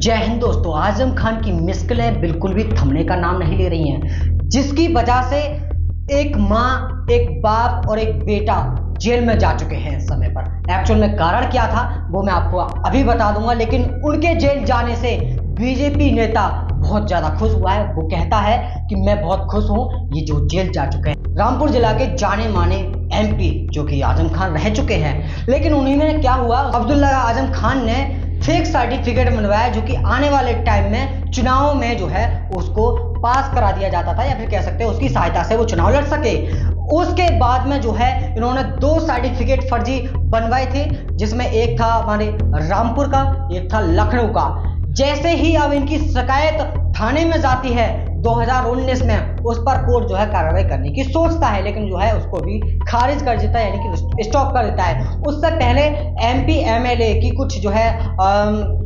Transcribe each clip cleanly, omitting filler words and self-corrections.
जय हिंद दोस्तों। आजम खान की मुश्किलें बिल्कुल भी थमने का नाम नहीं ले रही हैं, जिसकी वजह से एक माँ, एक बाप और एक बेटा जेल में जा चुके हैं समय पर। एक्चुअल में कारण क्या था वो मैं आपको अभी बता दूंगा, लेकिन उनके जेल जाने से बीजेपी नेता बहुत ज्यादा खुश हुआ है। वो कहता है कि मैं बहुत खुश हूँ ये जो जेल जा चुके हैं। रामपुर जिला के जाने माने एमपी जो कि आजम खान रह चुके हैं, लेकिन उन्हीं में क्या हुआ, अब्दुल्ला आजम खान ने फेक सर्टिफिकेट बनवाया जो कि आने वाले टाइम में चुनाव में जो है उसको पास करा दिया जाता था, या फिर कह सकते हैं उसकी सहायता से वो चुनाव लड़ सके। उसके बाद में जो है इन्होंने 2 सर्टिफिकेट फर्जी बनवाए थे, जिसमें एक था हमारे रामपुर का, एक था लखनऊ का। जैसे ही अब इनकी शिकायत थाने में जाती है 2019 में, उस पर कोर्ट जो है कार्रवाई करने की सोचता है, लेकिन जो है उसको भी खारिज कर देता है, यानी कि स्टॉप कर देता है। उससे पहले एमपी एमएलए की कुछ जो है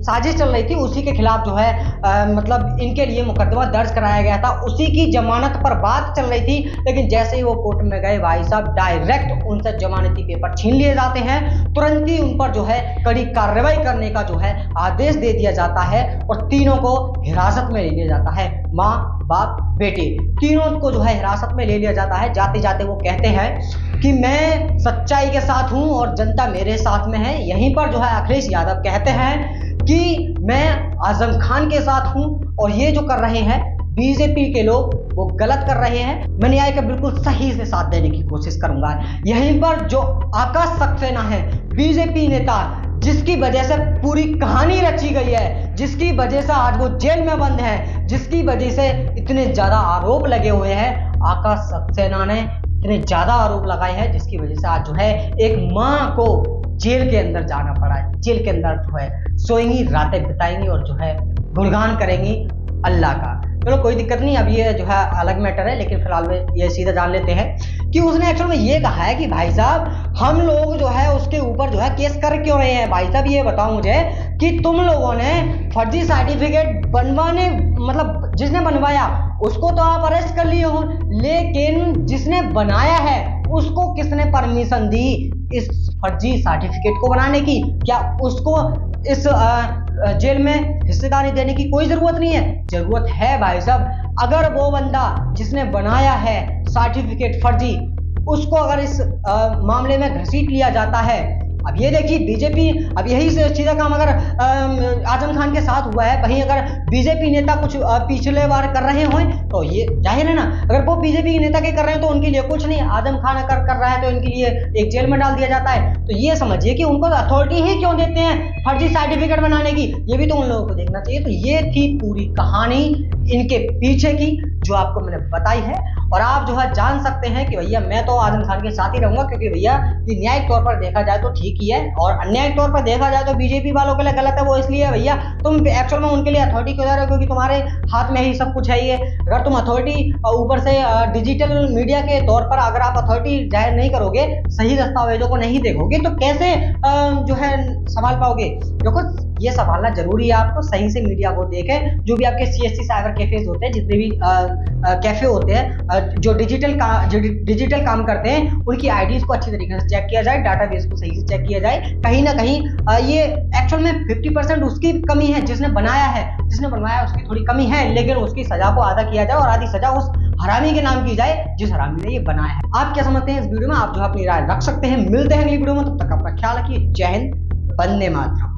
साजिश चल रही थी, उसी के खिलाफ जो है मतलब इनके लिए मुकदमा दर्ज कराया गया था, उसी की जमानत पर बात चल रही थी। लेकिन जैसे ही वो कोर्ट में गए भाई साहब, डायरेक्ट उनसे जमानती पेपर छीन लिए जाते हैं, तुरंत ही उन पर जो है कड़ी कार्रवाई करने का जो है आदेश दे दिया जाता है और तीनों को हिरासत में ले लिया जाता है। माँ, बाप, बेटे, तीनों को जो है हिरासत में ले लिया जाता है। जाते जाते वो कहते हैं कि मैं सच्चाई के साथ हूं और जनता मेरे साथ में है। यहीं पर जो है अखिलेश यादव कहते हैं कि मैं आजम खान के साथ हूं और ये जो कर रहे हैं बीजेपी के लोग वो गलत कर रहे हैं। मैं न्याय का बिल्कुल सही से साथ देने की कोशिश करूंगा। यहीं पर जो आकाश सक्सेना है, बीजेपी नेता, जिसकी वजह से पूरी कहानी रची गई है, जिसकी वजह से आज वो जेल में बंद है, जिसकी वजह से इतने ज्यादा आरोप लगे हुए हैं, आकाश सक्सेना ने इतने ज्यादा आरोप लगाए हैं, जिसकी वजह से आज जो है एक माँ को जेल के अंदर जाना पड़ा है। जेल के अंदर जो है सोएंगी, रातें बिताएंगी और जो है गुणगान करेंगी अल्लाह का। चलो कोई दिक्कत नहीं, अब ये जो है अलग मैटर है, लेकिन फिलहाल में ये सीधा जान लेते हैं कि उसने एक्चुअल में ये कहा है कि भाई साहब हम लोग जो है उसके ऊपर जो है केस कर क्यों रहे हैं। भाई साहब ये बताओ मुझे कि तुम लोगों ने फर्जी सर्टिफिकेट बनवाने, मतलब जिसने बनवाया उसको तो आप अरेस्ट कर लिए हो, लेकिन जिसने बनाया है उसको किसने परमिशन दी इस फर्जी सर्टिफिकेट को बनाने की? क्या उसको इस जेल में हिस्सेदारी देने की कोई जरूरत नहीं है? जरूरत है भाई साहब। अगर वो बंदा जिसने बनाया है सर्टिफिकेट फर्जी, उसको अगर इस मामले में घसीट लिया जाता है, अब ये देखिए बीजेपी, अब यही से सीधा काम अगर आजम खान के साथ हुआ है, वहीं अगर बीजेपी नेता कुछ पिछले बार कर रहे हो तो ये जाहिर है ना, अगर वो बीजेपी के नेता के कर रहे हैं तो उनके लिए कुछ नहीं, आजम खान अगर कर रहा है तो इनके लिए एक जेल में डाल दिया जाता है। तो ये समझिए कि उनको अथॉरिटी ही क्यों देते हैं फर्जी सर्टिफिकेट बनाने की, ये भी तो उन लोगों को देखना चाहिए। तो ये थी पूरी कहानी इनके पीछे की जो आपको मैंने बताई है, और आप जो है जान सकते हैं कि भैया मैं तो आजम खान के साथ ही रहूंगा, क्योंकि भैया ये न्यायिक तौर पर देखा जाए तो ठीक ही है, और अन्यायिक तौर पर देखा जाए तो बीजेपी वालों के लिए गलत है। वो इसलिए भैया तुम एक्चुअल में उनके लिए अथॉरिटी क्यों दे रहे हो, क्योंकि तुम्हारे हाथ में ही सब कुछ है। ये अगर तुम अथॉरिटी ऊपर से डिजिटल मीडिया के तौर पर अगर आप अथॉरिटी जाहिर नहीं करोगे, सही दस्तावेजों को नहीं देखोगे, तो कैसे जो है संभाल पाओगे? देखो ये संभालना जरूरी है, आपको सही से मीडिया को देखें। जो भी आपके सीएससी साइबर कैफेज होते हैं, जितने भी कैफे होते हैं जो डिजिटल काम करते हैं, उनकी आईडीज को अच्छी तरीके से चेक किया जाए, डाटाबेस को सही से चेक किया जाए। कहीं ना कहीं ये एक्चुअल में 50% उसकी कमी है, जिसने बनाया है, जिसने बनवाया उसकी थोड़ी कमी है, लेकिन उसकी सजा को आधा किया जाए और आधी सजा उस हरामी के नाम की जाए जिस हरामी ने ये बनाया है। आप क्या समझते हैं इस वीडियो में? आप जो अपनी राय रख सकते हैं। मिलते हैं अगली वीडियो में, तब तक अपना ख्याल रखिए। जय हिंद, वंदे मातरम।